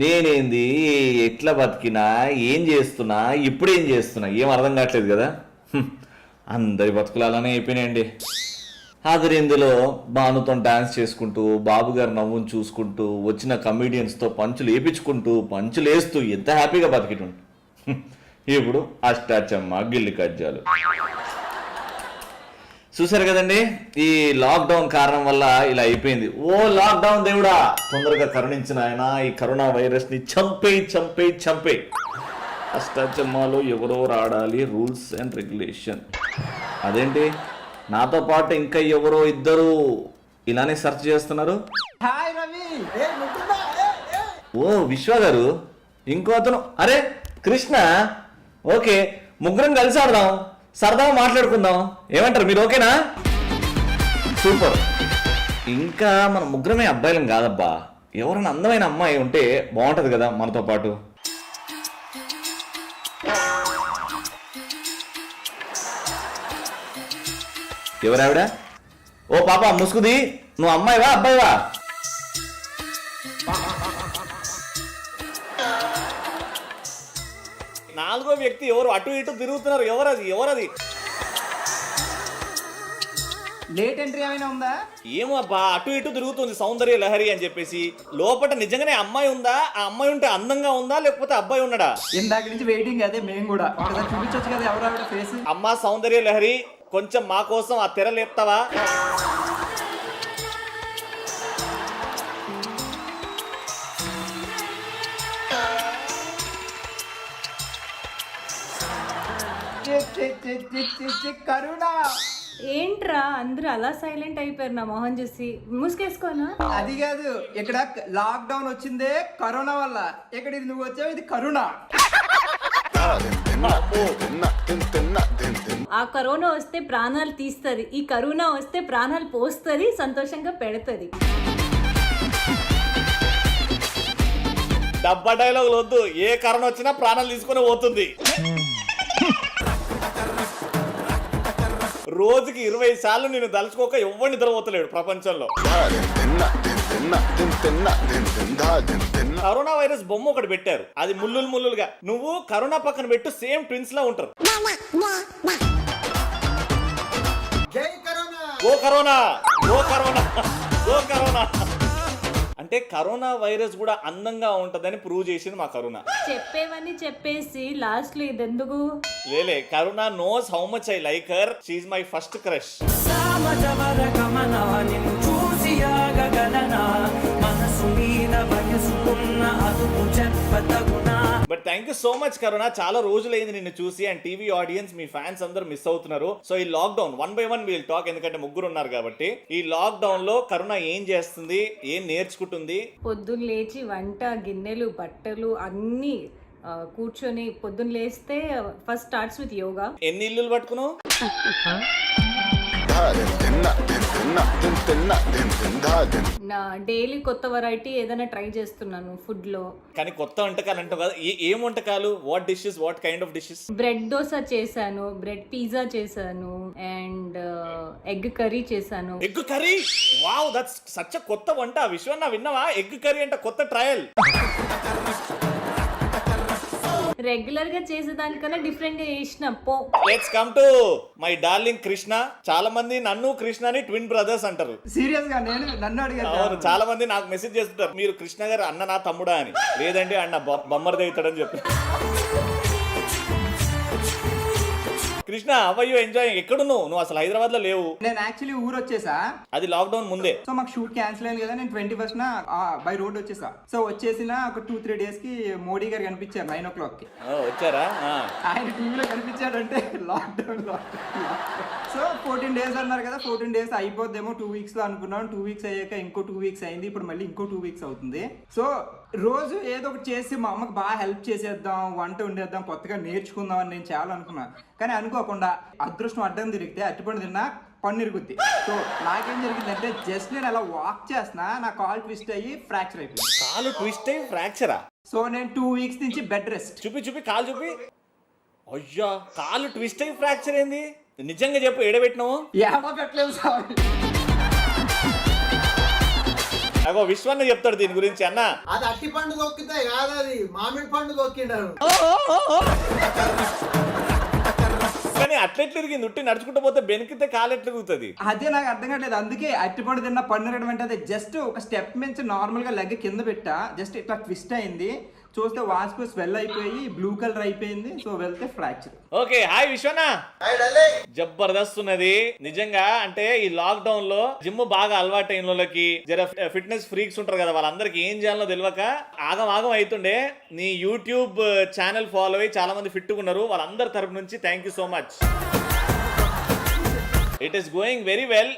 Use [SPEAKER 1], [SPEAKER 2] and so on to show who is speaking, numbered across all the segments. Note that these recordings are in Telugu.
[SPEAKER 1] నేనేంది, ఎట్లా బతికినా, ఏం చేస్తున్నా, ఇప్పుడేం చేస్తున్నా ఏం అర్థం కావట్లేదు కదా. అందరి బతుకులు అలానే అయిపోయినాయండి. ఇందులో భానుతో డాన్స్ చేసుకుంటూ, బాబు గారు నవ్వును చూసుకుంటూ, వచ్చిన కమీడియన్స్తో పంచులు వేయించుకుంటూ, పంచులు వేస్తూ ఎంత హ్యాపీగా బతికిటుండు. ఇప్పుడు అష్టాచమ్మ, గిల్లి కజ్జాలు చూసారు కదండి. ఈ లాక్డౌన్ కారణం వల్ల ఇలా అయిపోయింది. ఓ లాక్డౌన్ దేవుడా, తొందరగా కరుణించిన ఆయన ఈ కరోనా వైరస్ని చంపే. అష్టాచమ్మాలో ఎవరో రాడాలి, రూల్స్ అండ్ రెగ్యులేషన్. అదేంటి, నాతో పాటు ఇంకా ఎవరో ఇద్దరు ఇలానే సెర్చ్ చేస్తున్నారు. ఓ విశ్వ గారు, ఇంకో అతను, అరే కృష్ణ. ఓకే, ముగ్గురం కలిసి ఆడదాం, సరదాగా మాట్లాడుకుందాం, ఏమంటారు మీరు? ఓకేనా? సూపర్. ఇంకా మన ముగ్గురమే అబ్బాయిలం కాదబ్బా, ఎవరైనా అందమైన అమ్మాయి ఉంటే బాగుంటది కదా మనతో పాటు. ఎవరావిడ? ఓ పాప ముసుగుది, నువ్వు అమ్మాయివా అబ్బాయివా? నాలుగో వ్యక్తి ఎవరు అటు ఇటు తిరుగుతున్నారు, ఎవరది?
[SPEAKER 2] లేట్ ఎంట్రీ ఏమైనా ఉందా?
[SPEAKER 1] ఏమో అబ్బా, అటు ఇటు తిరుగుతుంది సౌందర్య లహరి అని చెప్పేసి. లోపల నిజంగానే అమ్మాయి ఉందా? ఆ అమ్మాయి ఉంటే అందంగా ఉందా, లేకపోతే అబ్బాయి ఉన్నాడా?
[SPEAKER 2] ఇందాక నుంచి వెయిటింగ్. అదే మేము కూడా చూపించొచ్చు కదా ఎవరావిడ ఫేస్.
[SPEAKER 1] అమ్మా సౌందర్య లహరి, కొంచెం మా కోసం ఆ తెర లేపుతావా?
[SPEAKER 2] కరుణ.
[SPEAKER 3] ఏంట్రా అందరూ అలా సైలెంట్ అయిపోయారు నా మొహం చూసి? మూసుకేసుకోనా?
[SPEAKER 2] అది కాదు, ఇక్కడ లాక్ డౌన్ వచ్చిందే కరోనా వల్ల. ఇక్కడ ఇది నువ్వు వచ్చావు, ఇది కరుణ.
[SPEAKER 3] ఆ కరోనా వస్తే ప్రాణాలు తీస్తుంది, ఈ కరోనా వస్తే ప్రాణాలు పోస్తుంది, సంతోషంగా పెడుతుంది.
[SPEAKER 1] డబ్బా డైలాగులు వద్దు, ఏ కరోనా వచ్చినా ప్రాణాలు తీసుకుని పోతుంది. రోజుకి 20 సార్లు నేను దలుచుకోక ఎవరిని నిద్రపోతలేడు ప్రపంచంలో. కరోనా వైరస్ బొమ్మ ఒకటి పెట్టారు, అది ముల్లులుగా. నువ్వు కరోనా పక్కన పెట్టు, సేమ్ ట్విన్స్ లా ఉంటారు. ఓ కరోనా, ఓ కరోనా, ఓ కరోనా. అంటే కరోనా వైరస్ కూడా అందంగా ఉంటదని ప్రూవ్ చేసింది మా కరోనా.
[SPEAKER 3] చెప్పేవన్నీ చెప్పేసి లాస్ట్ లో ఇది ఎందుకు?
[SPEAKER 1] లేలే, Corona knows how much I like her. She is my first crush. But thank you so much Corona, చాలా రోజులైంది నిన్ను చూసి. అండ్ టీవీ ఆడియన్స్, మీ ఫ్యాన్స్ అందరూ మిస్ అవుతున్నారు. సో ఈ lockdown 1 by 1 we'll talk, ఎందుకంటే ముగ్గురు ఉన్నారు కాబట్టి. ఈ లాక్ డౌన్ లో కరోనా ఏం చేస్తుంది, ఏం నేర్చుకుంటుంది?
[SPEAKER 3] పొద్దున్న లేచి వంట, గిన్నెలు, బట్టలు అన్ని కూర్చొని పొద్దున్న లేస్తే ఫస్ట్ స్టార్ట్స్ విత్ యోగా.
[SPEAKER 1] ఎన్ని ఇల్లులు పట్టుకున్నావు?
[SPEAKER 3] నా డైలీ కొత్త వెరైటీ ఏదైనా ట్రై చేస్తున్నాను ఫుడ్ లో.
[SPEAKER 1] కానీ కొత్త వంటకాలు అంటావు కదా, ఏం వంటకాలు? What dishes, what kind of dishes?
[SPEAKER 3] Bread dosa చేశాను, బ్రెడ్ పిజ్జా చేశాను, అండ్ ఎగ్ కర్రీ చేశాను.
[SPEAKER 1] Egg curry, wow, that's such a కొత్త వంట. విశ్వన్న విన్నావా? ఎగ్ కర్రీ అంటే కొత్త ట్రయల్.
[SPEAKER 3] రెగ్యులర్ గా చేసేదానికన్నా డిఫరెంట్ గా చేసిన పో.
[SPEAKER 1] Let's come to my darling Krishna. చాలా మంది నన్ను కృష్ణని ట్విన్ బ్రదర్స్ అంటారు.
[SPEAKER 2] సీరియస్ గా నన్ను అడిగారు.
[SPEAKER 1] అవును, చాలా మంది నాకు మెసేజ్ చేస్తుంటారు, మీరు కృష్ణ గారు అన్న నా తమ్ముడా అని. లేదండి, అన్న బొమ్మర్ది అవుతాడని చెప్పి. Krishna, how are you enjoying? ఎక్కడున్నావు నువ్వు? అసలు హైదరాబాద్ లో లేవు.
[SPEAKER 2] నేను యాక్చువల్లీ ఊరు వచ్చేసా,
[SPEAKER 1] అది లాక్డౌన్ ముందే.
[SPEAKER 2] సో మాకు షూట్ క్యాన్సిల్ అయింది కదా, నేను 21st బై రోడ్ వచ్చేసా. సో వచ్చేసిన ఒక 2-3 days కి మోడీ గారు కనిపించారు 9 o'clock కి.
[SPEAKER 1] వచ్చారా?
[SPEAKER 2] ఆయన టీవీలో కనిపించాడంటే లాక్డౌన్. సో 14 days అన్నారు కదా, 14 days అయిపోద్దేమో 2 weeks లో అనుకున్నాం. 2 weeks అయ్యాక ఇంకో 2 weeks అయింది, ఇప్పుడు మళ్ళీ ఇంకో 2 weeks అవుతుంది. సో రోజు ఏదో ఒకటి చేసి మా అమ్మకి బాగా హెల్ప్ చేసేద్దాం, వంట వండేద్దాం, కొత్తగా నేర్చుకుందాం అని నేను చాలా అనుకున్నా. కానీ అనుకోకుండా అదృష్టం అడ్డం తిరిగితే అట్టిపండు తిన్నా పన్ను ఇరుగుద్ది. సో నాకేం జరిగిందంటే, జస్ట్ నేను అలా వాక్ చేస్తున్నా, నా కాల్ ట్విస్ట్ అయ్యి ఫ్రాక్చర్ అయిపోయింది.
[SPEAKER 1] కాలు ట్విస్ట్ అయ్యి ఫ్రాక్చరా?
[SPEAKER 2] సో నేను 2 weeks నుంచి బెడ్ రెస్ట్.
[SPEAKER 1] చూపి కాలు చూపి. అయ్యా, కాలు ట్విస్ట్ అయ్యి ఫ్రాక్చర్ ఏంది? నిజంగా చెప్పు, ఎడబెట్టినావు?
[SPEAKER 2] ఏమో పెట్టలేదు సార్.
[SPEAKER 1] అగో విశ్వన్న చెప్తాడు దీని గురించి అన్న.
[SPEAKER 4] అది అట్టి పండు తొక్కితే కాదు, అది మామిడి పండు తొక్కిండారు.
[SPEAKER 1] కానీ అట్లెట్లు తిరిగింది, ఉట్టి నడుచుకుంటూ పోతే బెనికితే కాలెట్లు తిరుగుతుంది.
[SPEAKER 2] అదే నాకు అర్థం కావట్లేదు. అందుకే అట్టిపండు తిన్న పన్ను అంటే అది జస్ట్ ఒక స్టెప్ నుంచి నార్మల్ గా లెగ్ కింద పెట్టా, జస్ట్ ఇట్లా ట్విస్ట్ అయింది. చూస్తే వాస్పు స్వెల్ అయిపోయి బ్లూ కలర్ అయిపోయింది. సో వెళ్తే ఫ్రాక్చర్.
[SPEAKER 1] Okay, hi Vishwanna. జబర్దస్త్ ఉన్నది నిజంగా. అంటే ఈ లాక్ డౌన్ లో జిమ్ బాగా అలవాటు అయిన వాళ్ళకి, జర ఫిట్నెస్ ఫ్రీక్స్ ఉంటారు కదా, వాళ్ళందరికి ఏం చేయాలో తెలియక ఆగం అవుతుండే. నీ యూట్యూబ్ ఛానల్ ఫాలో అయ్యి చాలా మంది ఫిట్ ఉన్నారు. వాళ్ళందరి తరపు నుంచి thank you so much. It is going very well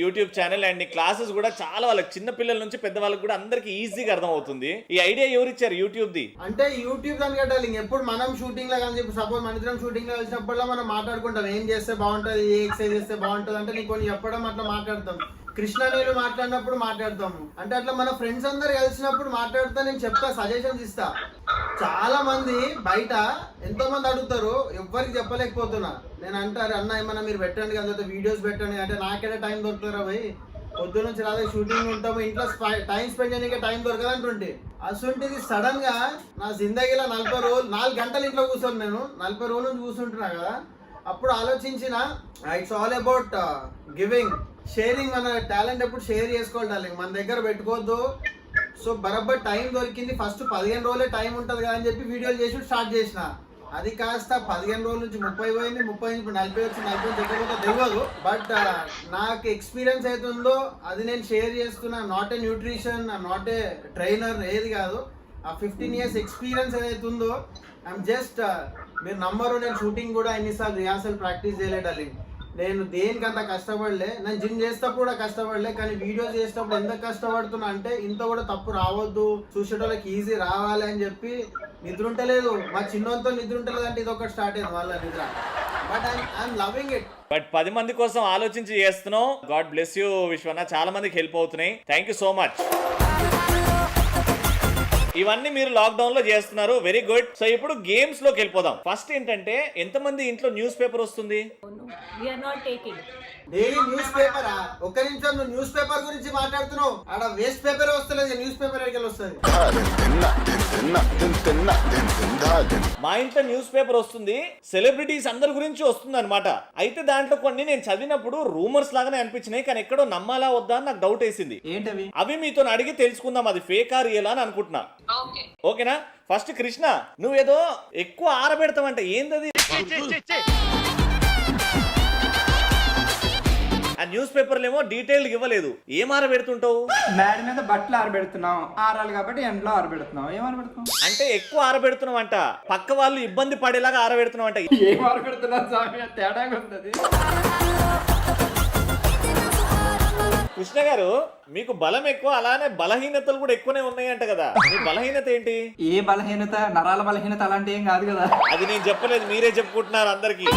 [SPEAKER 1] YouTube channel. And నీ క్లాసెస్ కూడా చాలా వాళ్ళకి, చిన్న పిల్లల నుంచి పెద్ద వాళ్ళకి కూడా అందరికి ఈజీగా అర్థం అవుతుంది. ఈ ఐడియా ఎవరు ఇచ్చారు యూట్యూబ్ ది?
[SPEAKER 4] అంటే యూట్యూబ్ దాని కట్టాలి. ఎప్పుడు మనం షూటింగ్ లో కానీ చెప్పి సపోజ్ మన ఇద్దరం షూటింగ్ లో కలిసినప్పుడు మనం మాట్లాడుకుంటాం, ఏం చేస్తే బాగుంటది, ఏ ఎక్సర్సైజ్ చేస్తే బాగుంటది అంటే నీకు కొన్ని చెప్పడం అట్లా మాట్లాడతాం. కృష్ణ నేను మాట్లాడినప్పుడు మాట్లాడతాము. అంటే అట్లా మన ఫ్రెండ్స్ అందరు కలిసినప్పుడు మాట్లాడుతా, నేను చెప్తా, సజెషన్స్ ఇస్తా. చాలా మంది బయట ఎంతో మంది అడుగుతారు, ఎవ్వరికి చెప్పలేకపోతున్నా. నేను అంటారు అన్న ఏమన్నా మీరు పెట్టండి కదా, వీడియోస్ పెట్టండి అంటే నాకేనా టైం దొరుకుతారా భయ్, పొద్దు నుంచి రాదే షూటింగ్ ఉంటాము, ఇంట్లో టైం స్పెండ్ చేయడానికి టైం దొరకదు అంటుంటే. అసలుంటిది సడన్ గా నా జిందగీలో 40 రోజులు 4 గంటలు ఇంట్లో కూర్చొని నేను 40 రోజుల నుంచి కూర్చుంటున్నా కదా, అప్పుడు ఆలోచించిన it's all about giving, sharing. మన టాలెంట్ ఎప్పుడు షేర్ చేసుకోవాలి డార్లింగ్, మన దగ్గర పెట్టుకోవద్దు. సో బరాబర్ టైం దొరికింది. ఫస్ట్ 15 రోజులే టైం ఉంటుంది కదా అని చెప్పి వీడియోలు చేసి స్టార్ట్ చేసిన. అది కాస్త 15 రోజుల నుంచి 30 పోయింది, 30 నుంచి 40 వచ్చి 40 దగ్గర తెలియదు. బట్ నాకు ఎక్స్పీరియన్స్ అవుతుందో అది నేను షేర్ చేస్తున్నా. Not a nutrition, not a trainer, ఏది కాదు. ఆ 15 years ఎక్స్పీరియన్స్ ఏదైతుందో ఐఎమ్ జస్ట్, మీరు నమ్మరు, నేను షూటింగ్ కూడా ఎన్నిసార్లు రిహార్సల్ ప్రాక్టీస్ చేయలేడాలి. నేను దేనికి అంత కష్టపడలే. నేను జిమ్ చేసేటప్పుడు కూడా కష్టపడలే, కానీ వీడియోస్ చేసేటప్పుడు ఎంత కష్టపడుతున్నా అంటే ఇంత కూడా తప్పు రావద్దు, చూసేటోళ్ళకి ఈజీ రావాలి అని చెప్పి నిద్ర ఉంటలేదు. మా చిన్నోంతో నిద్ర ఉంటలేదు అంటే ఇది ఒకటి స్టార్ట్ అయింది వాళ్ళ నిద్ర. But I'm loving it.
[SPEAKER 1] But 10 మంది కోసం ఆలోచించి చేస్తున్నావు. God bless you Vishwanna. చాలా మందికి హెల్ప్ అవుతున్నాయి. Thank you so much. ఇవన్నీ మీరు లాక్ డౌన్ లో చేస్తున్నారు, వెరీ గుడ్. సో ఇప్పుడు గేమ్స్ లోకి వెళ్ళిపోదాం. ఫస్ట్ ఏంటంటే, ఎంతమంది ఇంట్లో న్యూస్ పేపర్ వస్తుంది?
[SPEAKER 3] We are not taking.
[SPEAKER 4] Daily news పేపరా? ఒక్క నిమిషం, నువ్వు న్యూస్ పేపర్ గురించి మాట్లాడుతున్నావు, ఆడ వేస్ట్ పేపర్ వస్తలేదు, న్యూస్ పేపర్ ఎక్కడికి వస్తుంది?
[SPEAKER 1] మా ఇంట్లో న్యూస్ పేపర్ వస్తుంది, సెలబ్రిటీస్ అందరి గురించి వస్తుంది అనమాట. అయితే దాంట్లో కొన్ని నేను చదివినప్పుడు రూమర్స్ లాగానే అనిపించినాయి, కానీ ఎక్కడో నమ్మాలా వద్దా అని నాకు డౌట్ వేసింది.
[SPEAKER 2] ఏంటవి?
[SPEAKER 1] అవి మీతో అడిగి తెలుసుకుందాం, అది ఫేకా రియలా అని అనుకుంటున్నా. ఓకేనా? ఫస్ట్ కృష్ణ, నువ్వేదో ఎక్కువ ఆరబెడతావంట, ఏందది? ఆ న్యూస్ పేపర్లు ఏమో డీటెయిల్ ఇవ్వలేదు, ఏం ఆరబెడుతుంటావు?
[SPEAKER 2] మేడ మీద బట్టలు ఆరబెడుతున్నాం, ఆరాలి కాబట్టి ఎండలో ఆరబెడుతున్నాం. ఏం ఆరబెడుతున్నాం?
[SPEAKER 1] అంటే ఎక్కువ ఆరబెడుతున్నావు అంట, పక్క వాళ్ళు ఇబ్బంది పడేలాగా ఆరబెడుతున్నావు అంట.
[SPEAKER 2] ఏం ఆరబెడుతున్నాం స్వామి, తేడాగా ఉంది.
[SPEAKER 1] కృష్ణ గారు, మీకు బలం ఎక్కువ, అలానే బలహీనతలు కూడా ఎక్కువనే ఉన్నాయంట కదా. మీ బలహీనత ఏంటి?
[SPEAKER 2] ఏ బలహీనత? నరాల బలహీనత అలాంటి ఏం కాదు కదా.
[SPEAKER 1] అది నేను చెప్పలేదు, మీరే చెప్పుకుంటున్నారు అందరికి.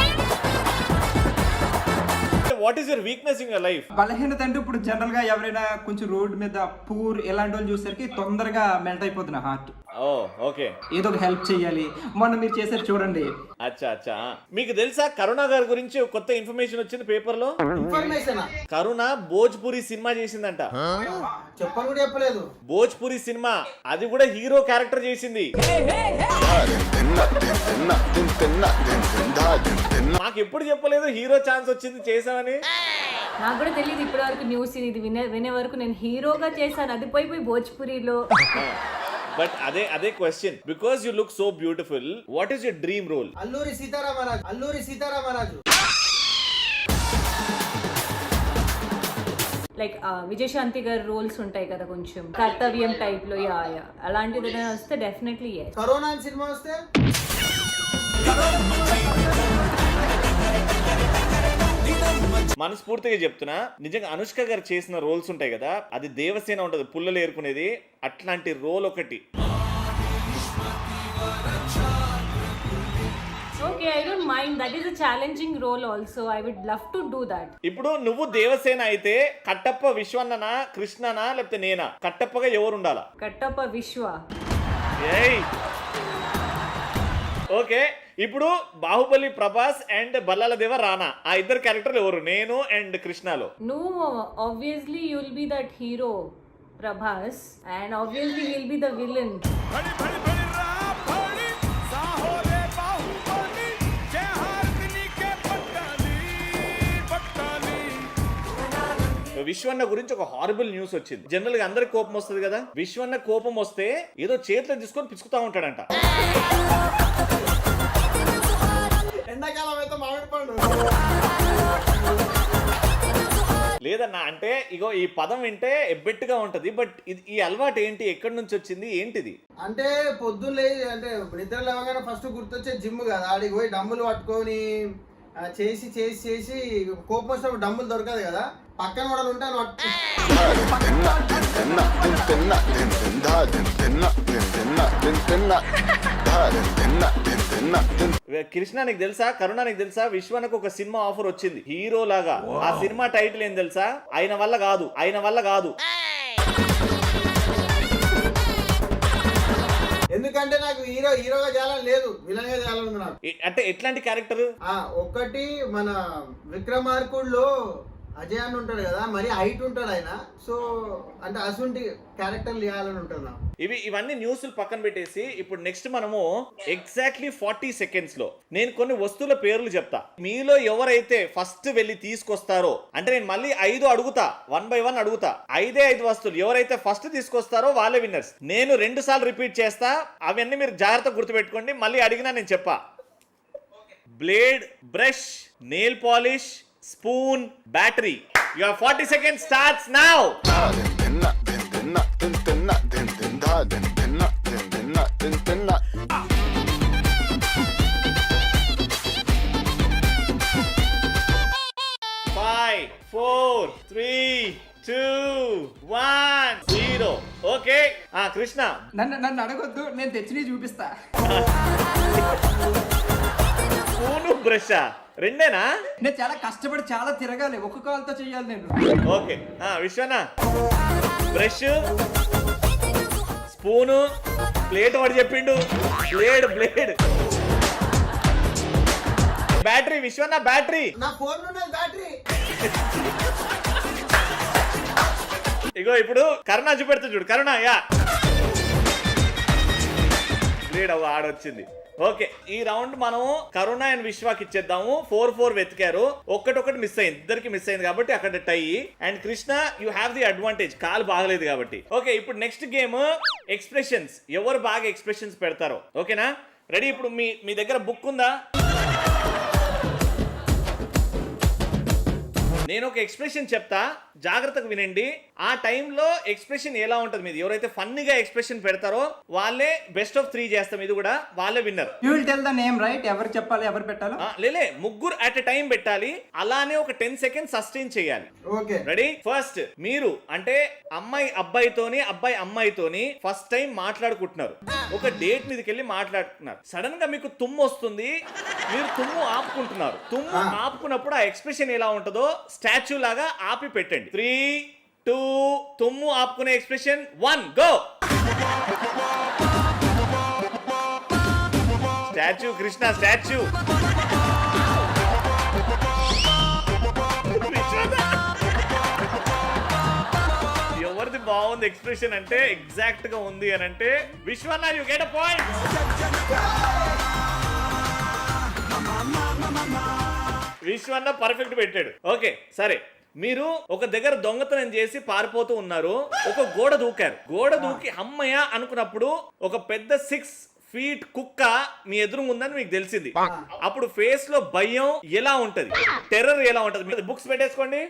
[SPEAKER 1] What is your weakness in your life?
[SPEAKER 2] బలహీనత అంటే ఇప్పుడు జనరల్ గా ఎవరైనా కొంచెం రోడ్ మీద పూర్ ఇలాంటి వాళ్ళు చూసరికి తొందరగా మెల్ట్ అయిపోతున్నా హార్ట్.
[SPEAKER 1] ఓ ఓకే,
[SPEAKER 2] ఏదో ఒక హెల్ప్ చెయ్యాలి. మొన్న మీరు చేశారు చూడండి.
[SPEAKER 1] అచ్చా అచ్చా. మీకు తెలుసా కరుణ గారి గురించి కొత్త ఇన్ఫర్మేషన్ వచ్చింది పేపర్ లో?
[SPEAKER 4] ఇన్ఫర్మేషన్?
[SPEAKER 1] కరుణ భోజ్పురి సినిమా చేసిందంట.
[SPEAKER 4] చెప్పని కూడా చెప్పలేదు.
[SPEAKER 1] భోజ్పురి సినిమా, అది కూడా హీరో క్యారెక్టర్ చేసింది. నాకు ఎప్పుడు చెప్పలేదు హీరో ఛాన్స్ వచ్చింది చేసామని.
[SPEAKER 3] నాకు కూడా తెలియదు ఇప్పటి వరకు న్యూస్. ఇది వినే వరకు నేను హీరోగా చేశాను, అది పోయి భోజ్పురిలో.
[SPEAKER 1] బట్ అదే question, because you look so beautiful, what is your dream role?
[SPEAKER 4] Alluri Sitaramaraju. Alluri Sitaramaraju.
[SPEAKER 3] Like Vijayashanti గారి రోల్స్ ఉంటాయి కదా, కొంచెం కర్తవ్యం టైప్ లో. యా అలాంటిది ఏదైనా వస్తే డెఫినెట్లీ yes.
[SPEAKER 4] కరోనా సినిమా వస్తే
[SPEAKER 1] మనస్ఫూర్తిగా చెప్తున్నా, నిజంగా అనుష్క గారు చేసిన రోల్స్ ఉంటాయి కదా, అది దేవసేన ఉంటది పుల్లలు ఏరుకునేది, అట్లాంటి రోల్ ఒకటి.
[SPEAKER 3] Okay, I don't mind. That is a challenging role also. I would love to do that.
[SPEAKER 1] ఇప్పుడు నువ్వు దేవసేన అయితే కట్టప్ప విశ్వన్ననా, కృష్ణనా, లేకపోతే నేనా? కట్టప్పగా ఎవరు ఉండాలా?
[SPEAKER 3] కట్టప్ప విశ్వ.
[SPEAKER 1] ఏయ్ ఓకే, ఇప్పుడు బాహుబలి ప్రభాస్ అండ్ బల్లాల దేవ రానా, ఆ ఇద్దరు క్యారెక్టర్లు ఎవరు? నేను అండ్ కృష్ణలో.
[SPEAKER 3] No, obviously you'll be that hero. Prabhas, and obviously he'll be the villain.
[SPEAKER 1] విశ్వన్న గురించి ఒక హారబుల్ న్యూస్ వచ్చింది. జనరల్ గా అందరికి కోపం వస్తుంది కదా, విశ్వన్న కోపం వస్తే ఏదో చేతిలో తీసుకొని పిచ్చుకుతా ఉంటాడంట.
[SPEAKER 4] ఎండాకాలం అయితే మామిడి పండు
[SPEAKER 1] లేదన్నా, అంటే ఇగో ఈ పదం వింటే ఎబ్బెట్టుగా ఉంటది, బట్ ఈ అలవాటు ఏంటి, ఎక్కడి నుంచి వచ్చింది, ఏంటిది?
[SPEAKER 4] అంటే పొద్దున్న అంటే నిద్ర లేవగానే ఫస్ట్ గుర్తొచ్చే జిమ్ కదా, ఆడికి పోయి డమ్ములు పట్టుకొని చేసి చేసి చేసి కోపం వచ్చినప్పుడు డమ్ములు దొరకదు కదా, పక్కన వాడు ఉంటాను.
[SPEAKER 1] కృష్ణ నీకు తెలుసా, కరుణ నీకు తెలుసా, విశ్వానికి ఒక సినిమా ఆఫర్ వచ్చింది హీరో లాగా. ఆ సినిమా టైటిల్ ఏం తెలుసా? ఆయన వల్ల కాదు, ఆయన వల్ల కాదు.
[SPEAKER 4] ఎందుకంటే నాకు హీరోగా చేయాలని లేదు, విలన్ గా చేయాలని నాకు.
[SPEAKER 1] అంటే ఎట్లాంటి క్యారెక్టర్?
[SPEAKER 4] ఒకటి మన విక్రమార్కుడులో అజయ్ అని ఉంటాడు కదా, మరి హైట్ ఉంటాడు ఆయన. సో అంటే అసుంటి క్యారెక్టర్ చేయాలని ఉంటుంది నాకు.
[SPEAKER 1] ఇవన్నీ న్యూస్లు పక్కన పెట్టేసి ఇప్పుడు నెక్స్ట్ మనము ఎగ్జాక్ట్లీ 40 seconds లో నేను కొన్ని వస్తువుల పేర్లు చెప్తా. మీలో ఎవరైతే ఫస్ట్ వెళ్ళి తీసుకొస్తారో, అంటే నేను మళ్ళీ 5 అడుగుతా, 1 by 1 అడుగుతా, 5 వస్తువులు ఎవరైతే ఫస్ట్ తీసుకొస్తారో వాళ్ళే విన్నర్స్. నేను 2 సార్లు రిపీట్ చేస్తా, అవన్నీ మీరు జాగ్రత్తగా గుర్తుపెట్టుకోండి. మళ్ళీ అడిగినా నేను చెప్పా. Blade, brush, nail polish, spoon, battery. Your 40 seconds starts now. 5, 4, 3, 2, 1, 0. Okay. Krishna
[SPEAKER 2] నన్ను అడగొద్దు, నేను తెచ్చిని చూపిస్తా.
[SPEAKER 1] స్పూను, బ్రషా రెండేనా?
[SPEAKER 2] నేను చాలా కష్టపడి చాలా తిరగాలి, ఒక్క కాల్తో చెయ్యాలి నేను.
[SPEAKER 1] ఓకే, విశ్వనా బ్రష్, స్పూను, ప్లేట్ వాడు చెప్పిండు, బ్లేడ్, బ్యాటరీ. విశ్వనా బ్యాటరీ.
[SPEAKER 4] నా ఫోన్ ఉన్నది బ్యాటరీ.
[SPEAKER 1] ఇగో ఇప్పుడు కరుణ చూపెడుతుంది చూడు, కరుణ. బ్లేడ్ ఆడొచ్చింది. ఓకే, ఈ రౌండ్ మనం కరుణ అండ్ విశ్వాకి ఇచ్చేద్దాము. 4 వెతికారు, ఒక్కటొక్కటి మిస్ అయింది, ఇద్దరికి మిస్ అయింది కాబట్టి అక్కడ tie. And Krishna you have the advantage, కాలు బాగలేదు కాబట్టి. ఓకే, ఇప్పుడు నెక్స్ట్ గేమ్ ఎక్స్ప్రెషన్స్. ఎవరు బాగా ఎక్స్ప్రెషన్స్ పెడతారో. ఓకేనా? రెడీ? ఇప్పుడు మీ దగ్గర బుక్ ఉందా? నేను ఒక ఎక్స్ప్రెషన్ చెప్తా, జాగ్రత్తగా వినండి. ఆ టైంలో ఎక్స్ప్రెషన్ ఎలా ఉంటుంది మీది, ఎవరైతే ఫన్నీగా ఎక్స్ప్రెషన్ పెడతారో వాళ్ళే బెస్ట్ ఆఫ్ 3 చేస్తాం. ఇది కూడా వాళ్ళే winner.
[SPEAKER 2] You will tell the name right, ఎవరు చెప్పాలి, ఎవరు పెట్టాలి?
[SPEAKER 1] లేలే, ముగ్గురు అట్ ఎ టైం పెట్టాలి. అలానే ఒక 10 seconds సస్టైన్ చేయాలి.
[SPEAKER 4] Okay,
[SPEAKER 1] ready? ఫస్ట్ మీరు, అంటే అమ్మాయి అబ్బాయితోని, అబ్బాయి అమ్మాయితోని ఫస్ట్ టైం మాట్లాడుకుంటున్నారు, ఒక డేట్ మీదకి వెళ్ళి మాట్లాడుతున్నారు. సడన్ గా మీకు తుమ్ము వస్తుంది, మీరు తుమ్ము ఆపుకుంటున్నారు. తుమ్ము ఆపుకున్నప్పుడు ఆ ఎక్స్ప్రెషన్ ఎలా ఉంటుందో స్టాచ్యూ లాగా ఆపి పెట్టండి. 3, 2, తుమ్ము ఆపుకునే expression, 1 go. Statue, Krishna statue. ఎవరిది బాగుంది ఎక్స్ప్రెషన్ అంటే, ఎగ్జాక్ట్ గా ఉంది అని అంటే Vishwanna you get a point. Vishwanna perfect పెట్టాడు. ఓకే, సరే. మీరు ఒక దగ్గర దొంగతనం చేసి పారిపోతూ ఉన్నారు, ఒక గోడ దూకారు. గోడ దూకి అమ్మయ్య అనుకున్నప్పుడు ఒక పెద్ద 6 feet కుక్క మీ ఎదురు ఉందని మీకు తెలిసింది. అప్పుడు ఫేస్ లో భయం ఎలా ఉంటది, టెర్రర్ ఎలా ఉంటది? బుక్స్ పెట్టేసుకోండి.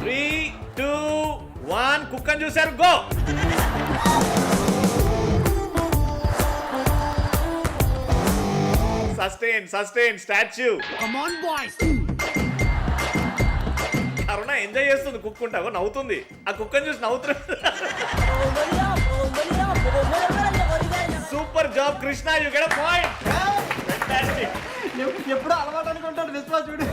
[SPEAKER 1] 3, 2, 1 కుక్కని చూసారు, go. Sustain statue. Karuna enjoy చేస్తుంది, కుక్కుంటావో నవ్వుతుంది. ఆ కుక్కని చూసి నవ్వుతుంది. Super job Krishna, you get a point. Fantastic.
[SPEAKER 2] ఎప్పుడు అలవాటు అనుకుంటాడు విశ్వా, చూడు.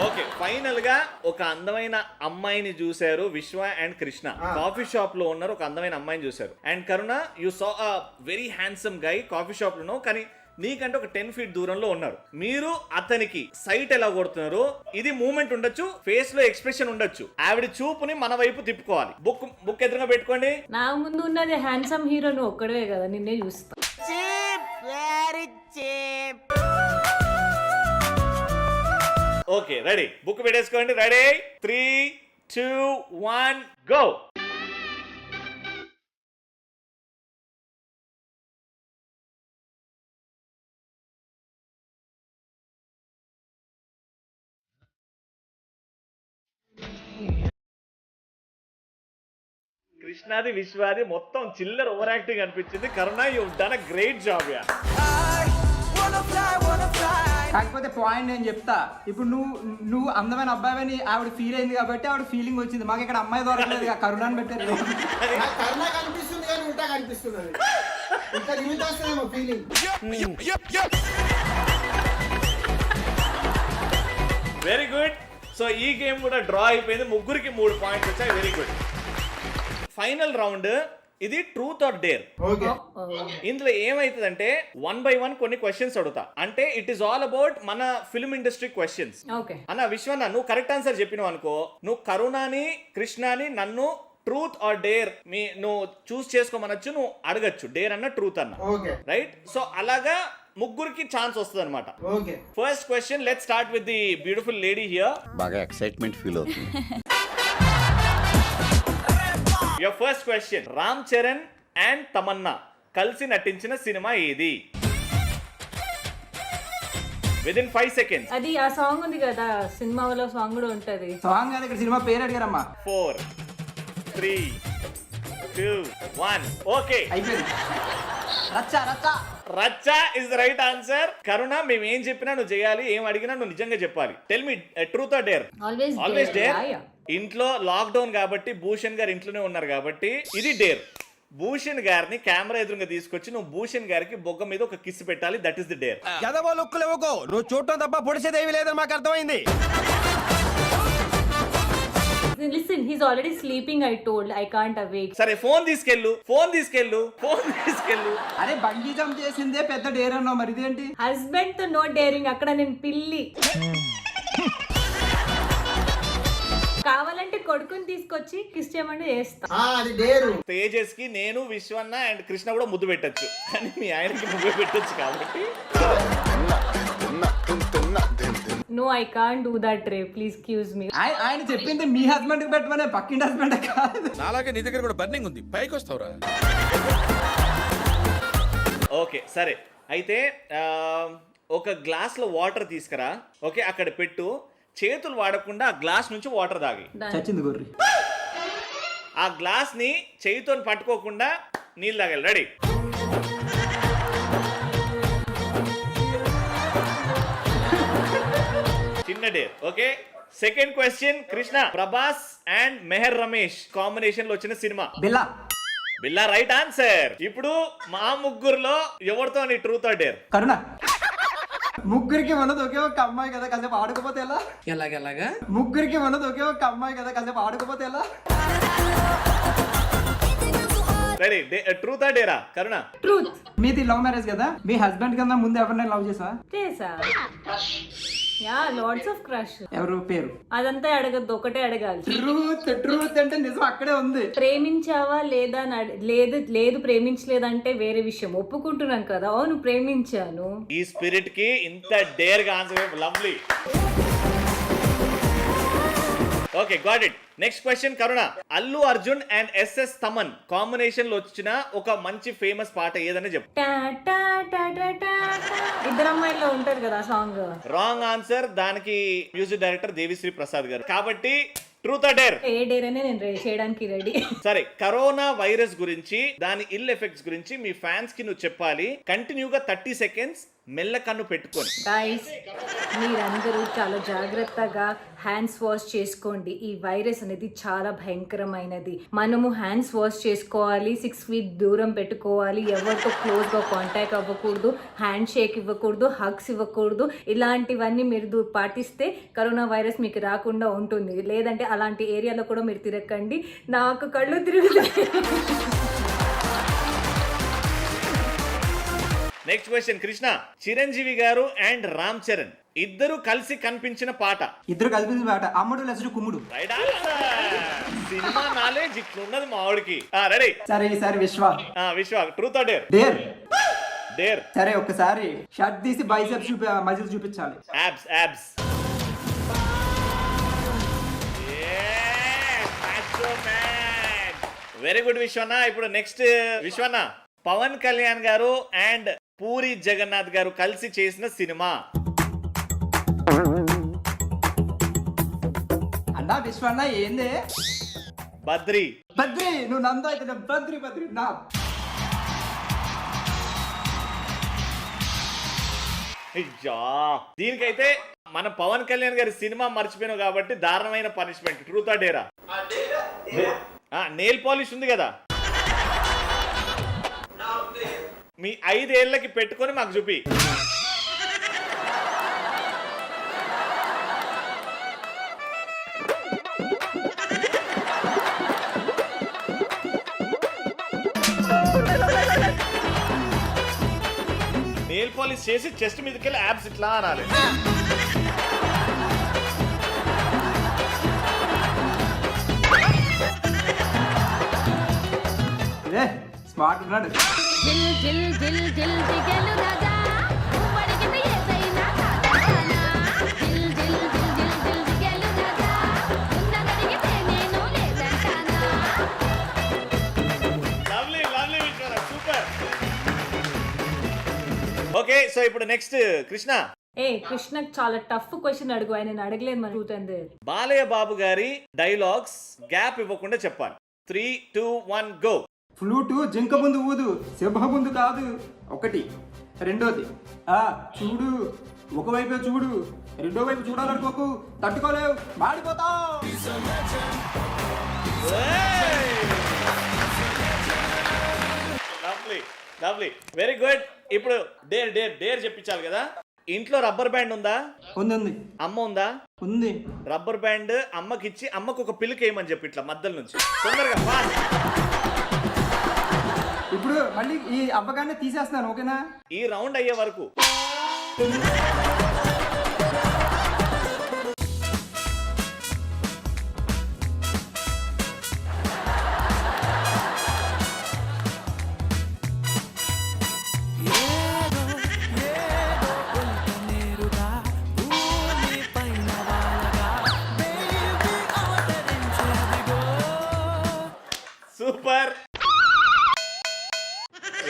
[SPEAKER 1] ఓకే, ఫైనల్ గా ఒక అందమైన అమ్మాయిని చూశారు విశ్వ అండ్ కృష్ణ. కాఫీ షాప్ లో ఉన్నారు, ఒక అందమైన అమ్మాయిని చూశారు. And Karuna, you saw a very handsome guy coffee shop లో. కానీ నీకంటే ఒక 10 feet దూరంలో ఉన్నారు. మీరు అతనికి సైట్ ఎలా కొడుతున్నారు, ఇది మూమెంట్ ఉండొచ్చు, ఫేస్ లో ఎక్స్ప్రెషన్ ఉండొచ్చు. ఆవిడ చూపుని మన వైపు తిప్పుకోవాలి. బుక్ ఎదురుగా పెట్టుకోండి.
[SPEAKER 3] నా ముందు ఉన్నది హ్యాండ్సమ్ హీరో, నువ్వు ఒక్కడే కదా, నిన్నే చూస్తా.
[SPEAKER 1] ఓకే రెడీ, బుక్ పెట్టేసుకోండి. Ready 3, 2, 1 go. కృష్ణాది విశ్వాది మొత్తం చిల్లర ఓవర్ యాక్టింగ్ అనిపించింది. Karuna you done a great job yeah.
[SPEAKER 2] కాకపోతే పాయింట్ నేను చెప్తా. ఇప్పుడు నువ్వు అందమైన అబ్బాయిని ఆవిడ ఫీల్ అయింది కాబట్టి ఆవిడ ఫీలింగ్ వచ్చింది. మాకు ఇక్కడ అమ్మాయి దొరకలేదు, కరుణాన్ని పెట్టారు.
[SPEAKER 4] కరుణ కనిపిస్తుంది కానీ ఉల్టా కనిపిస్తున్నది. ఇంకా రిమిట్ వస్తుందేమో ఫీలింగ్.
[SPEAKER 1] Very good. సో ఈ గేమ్ కూడా డ్రా అయిపోయింది. ముగ్గురికి 3 పాయింట్స్ వచ్చాయి. Very good. ఫైనల్ రౌండ్ ఇది ట్రూత్ ఆర్ డేర్. ఇందులో ఏమైతుందంటే 1 by 1 కొన్ని క్వశ్చన్స్ అడుగుతా. అంటే ఇట్ ఈస్ ఆల్ అబౌట్ మన ఫిల్మ్ ఇండస్ట్రీ క్వశ్చన్స్. అన్న విశ్వన్న, నువ్వు కరెక్ట్ ఆన్సర్ చెప్పినావు అనుకో, నువ్వు కరుణాని కృష్ణాని నన్ను ట్రూత్ ఆర్ డేర్ నువ్వు చూస్ చేసుకోమనొచ్చు, నువ్వు అడగచ్చు డేర్ అన్న ట్రూత్ అన్న. రైట్? సో అలాగా ముగ్గురికి ఛాన్స్ వస్తుంది అనమాట. First question, let's start with the beautiful lady here.
[SPEAKER 5] బాగా ఎక్సైట్మెంట్ ఫీల్ అవుతుంది.
[SPEAKER 1] Your first question, Ram Charan and Tamannaah కలిసి నటించిన సినిమా ఏది? Within 5 seconds.
[SPEAKER 3] అది ఆ సాంగ్ ఉంది కదా, సినిమాలో సాంగ్ కూడా ఉంటది.
[SPEAKER 2] సాంగ్ అది, ఇక్కడ సినిమా పేరు అడిగారమ్మా.
[SPEAKER 1] 4, 3, 2, 1 ఓకే
[SPEAKER 2] అయిపోయింది.
[SPEAKER 1] రచ్చా ఇస్ ద రైట్ ఆన్సర్. కరుణ, మేము ఏం చెప్పినా నువ్వు చేయాలి, ఏం అడిగినా నువ్వు నిజంగా చెప్పాలి. Tell me, truth or dare? Always dare. ఇంట్లో లాక్డౌన్ కాబట్టి భూషణ్ గారు ఇంట్లోనే ఉన్నారు కాబట్టి ఇది డేర్. భూషణ్ గారిని కెమెరా ఎదురుగా తీసుకొచ్చి నువ్వు భూషణ్ గారికి బొగ్గ మీద ఒక కిస్ పెట్టాలి. That is the dare.
[SPEAKER 6] నువ్వు చూడటం తప్ప పొడిచేదేవి లేదని మాకు అర్థమైంది.
[SPEAKER 3] Listen, he's already sleeping. I told, I can't awake.
[SPEAKER 1] సరే, ఫోన్ తీసుకెళ్ళు.
[SPEAKER 2] అరే బంగీ జంప్ చేసిందే పెద్ద డేర్ అన్నావు, మరి ఇదేంటి?
[SPEAKER 3] హస్బెండ్ తో నో డేరింగ్. అక్కడ నేను పిల్లి. కావాలంటే కొడుకుని తీసుకొచ్చి కిస్ చేయమంటే చేస్తా.
[SPEAKER 1] తేజస్ కి నేను, విశ్వన్న అండ్ కృష్ణ కూడా ముద్దు పెట్టచ్చు, కానీ మీ ఆయనకి ముద్దు పెట్టచ్చు కాబట్టి.
[SPEAKER 3] No, I can't do that, Ray. Please excuse me.
[SPEAKER 2] ఆయన చెప్పింది మీ హస్బెండ్ కి పెట్టమనే, పక్కింటి హస్బెండ్ కాదు.
[SPEAKER 6] నాలాగే నీ దగ్గర కూడా బర్నింగ్ ఉంది, పైకి వస్తావురా.
[SPEAKER 1] ఓకే సరే, అయితే ఒక గ్లాస్ లో వాటర్ తీసుకురా. ఓకే, అక్కడ పెట్టు. చేతులు వాడకుండా ఆ గ్లాస్ నుంచి వాటర్ తాగి.
[SPEAKER 2] చచ్చింది గొర్రె.
[SPEAKER 1] ఆ గ్లాస్ ని చేయితో పట్టుకోకుండా నీళ్ళు తాగాలి. రెడీ? చిన్న dare. Okay, second question, Krishna, Prabhas and Mehar Ramesh combination లో వచ్చిన సినిమా? బిల్లా రైట్ ఆన్సర్. ఇప్పుడు మా ముగ్గురులో ఎవరితో నీ ట్రూత్ ఆర్ డేర్?
[SPEAKER 2] కరుణ. ముగ్గురికి ఉన్నది ఒకే ఒక అమ్మాయి కదా, కాసేపు ఆడుకోపోతే ఎలా?
[SPEAKER 6] ఎలాగెలాగా?
[SPEAKER 2] ముగ్గురికి ఉన్నది ఒకే ఒక అమ్మాయి కదా, కాసేపు ఆడుకోపోతే ఎలా?
[SPEAKER 1] రెడీ? ట్రూత్ ఆర్ డేరా కరుణ?
[SPEAKER 3] ట్రూత్.
[SPEAKER 2] మీది లవ్ మ్యారేజ్ కదా, మీ హస్బెండ్ కన్నా ముందు ఎవరినైనా లవ్ చేసా?
[SPEAKER 3] Yeah, lots of crush.
[SPEAKER 2] ఎవరు పేరు?
[SPEAKER 3] అదంతా అడగద్దు, ఒకటే అడగాలి.
[SPEAKER 2] ట్రూత్ అంటే నిజం అక్కడే ఉంది.
[SPEAKER 3] ప్రేమించావా లేదా? లేదు ప్రేమించలేదంటే వేరే విషయం. ఒప్పుకుంటున్నాను కదా, అవును ప్రేమించాను.
[SPEAKER 1] ఈ స్పిరిట్ కి ఇంత డేర్ గా answer. Lovely. Okay, got it. Next question, Karuna. Allu Arjun and SS Thaman combination లో వచ్చిన ఒక మంచి ఫేమస్ పాట ఏదని చెప్పు.
[SPEAKER 3] ఇద్దరు అమ్మాయిలో ఉంటారు కదా సాంగ్.
[SPEAKER 1] Wrong answer. దానికి మ్యూజిక్ డైరెక్టర్ దేవిశ్రీ ప్రసాద్ గారు. కాబట్టి truth or dare?
[SPEAKER 3] A dare అనే నేను చేయడానికి రెడీ.
[SPEAKER 1] సరే, కరోనా వైరస్ గురించి, దాని ఇల్ ఎఫెక్ట్స్ గురించి మీ ఫ్యాన్స్ కి నువ్వు చెప్పాలి. కంటిన్యూగా 30 seconds మెల్ల కన్ను పెట్టుకొని.
[SPEAKER 3] గైస్, మీరందరూ చాలా జాగ్రత్తగా హ్యాండ్స్ వాష్ చేసుకోండి. ఈ వైరస్ అనేది చాలా భయంకరమైనది. మనము హ్యాండ్స్ వాష్ చేసుకోవాలి, 6 feet దూరం పెట్టుకోవాలి, ఎవరితో క్లోజ్ గా కాంటాక్ట్ అవ్వకూడదు, హ్యాండ్ షేక్ ఇవ్వకూడదు, హగ్స్ ఇవ్వకూడదు. ఇలాంటివన్నీ మీరు పాటిస్తే కరోనా వైరస్ మీకు రాకుండా ఉంటుంది. లేదంటే అలాంటి ఏరియాలో కూడా మీరు తిరగకండి. నాకు కళ్ళు తిరుగుతాయి.
[SPEAKER 1] Next question Krishna. చిరంజీవి గారు అండ్ రామ్ చరణ్ ఇద్దరు కలిసి కనిపించిన పాట.
[SPEAKER 2] ఇద్దరు కలిపి పాట అమ్ముడు లసుడు కుమ్ముడు.
[SPEAKER 1] Right answer. సినిమా నాలెడ్జ్ ఇట్లున్నది మా ఆవిడకి. రెడీ?
[SPEAKER 2] సరే ఈసారి Vishwa.
[SPEAKER 1] Vishwa truth or dare?
[SPEAKER 2] Dare.
[SPEAKER 1] Dare.
[SPEAKER 2] సరే ఒక్కసారి షర్ట్ తీసి బైసెప్స్ మజిల్స్ చూపించాలి.
[SPEAKER 1] యాబ్స్. Very good Vishwanna. ఇప్పుడు నెక్స్ట్ విశ్వన్న, పవన్ కళ్యాణ్ గారు అండ్ పూరి జగన్నాథ్ గారు కలిసి చేసిన సినిమా.
[SPEAKER 2] అన్నా విశ్వ అన్న ఏంది?
[SPEAKER 1] బద్రి.
[SPEAKER 2] బద్రి. నువ్వు నందో అయితే బద్రి నా.
[SPEAKER 1] అయ్యా, దీనికైతే మన పవన్ కళ్యాణ్ గారి సినిమా మర్చిపోయాను కాబట్టి దారుణమైన పనిష్మెంట్. ట్రూత్ ఆర్ డేరా? నెయిల్ పాలిష్ ఉంది కదా, మీ 5 ఏళ్ళకి పెట్టుకొని మాకు చూపి. నెయిల్ పాలిష్ చేసి చెస్ట్ మీదకి వెళ్ళి యాబ్స్ ఇట్లా అనాలి.
[SPEAKER 2] స్మార్ట్ ఉన్నాడు.
[SPEAKER 1] సూపర్. ఓకే, సో ఇప్పుడు నెక్స్ట్ కృష్ణ.
[SPEAKER 3] కృష్ణకు చాలా టఫ్ క్వశ్చన్ అడుగు, ఆయన అడగలేదు మరి. Truth and dare.
[SPEAKER 1] Balayya Babu గారి డైలాగ్స్ గ్యాప్ ఇవ్వకుండా చెప్పాలి. 3, 2, 1 గో.
[SPEAKER 2] ఫ్లూటు జింక ముందు ఊదు, సింహ ముందు కాదు. ఒకటి. రెండోది, చూడు ఒకవైపే చూడు, రెండో వైపు చూడాలనుకోకు, తట్టుకోలేవు, మాడిపోతావు.
[SPEAKER 1] Lovely, very good. ఇప్పుడు డేర్ చెప్పించాలి కదా. ఇంట్లో రబ్బర్ బ్యాండ్ ఉందా?
[SPEAKER 2] ఉంది.
[SPEAKER 1] అమ్మ ఉందా?
[SPEAKER 2] ఉంది.
[SPEAKER 1] రబ్బర్ బ్యాండ్ అమ్మకి ఇచ్చి అమ్మకు ఒక పిల్లకి వేయమని చెప్పి ఇట్లా మధ్యలో నుంచి తొందరగా fast.
[SPEAKER 2] ఇప్పుడు మళ్ళీ ఈ అవ్వగానే తీసేస్తున్నాను, ఓకేనా?
[SPEAKER 1] ఈ రౌండ్ అయ్యే వరకు. Super,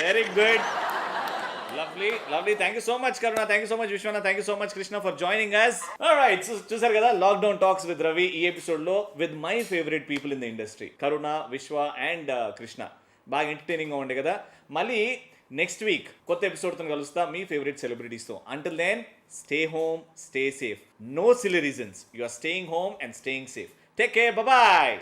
[SPEAKER 1] very good, lovely. Thank you so much Karuna, thank you so much Vishwana, thank you so much Krishna for joining us. Alright, చూసారు కదా లాక్డౌన్ టాక్స్ విత్ రవి. ఈ ఎపిసోడ్ లో with my favourite people in the industry, Karuna, Vishwa and Krishna. బాగా ఎంటర్టైనింగ్ గా ఉండే కదా. మళ్ళీ నెక్స్ట్ వీక్ కొత్త ఎపిసోడ్ తో కలుస్తా మీ ఫేవరెట్ సెలబ్రిటీస్ తో. Until then, stay home, stay safe. No silly reasons, you are staying home and staying safe. Take care, bye.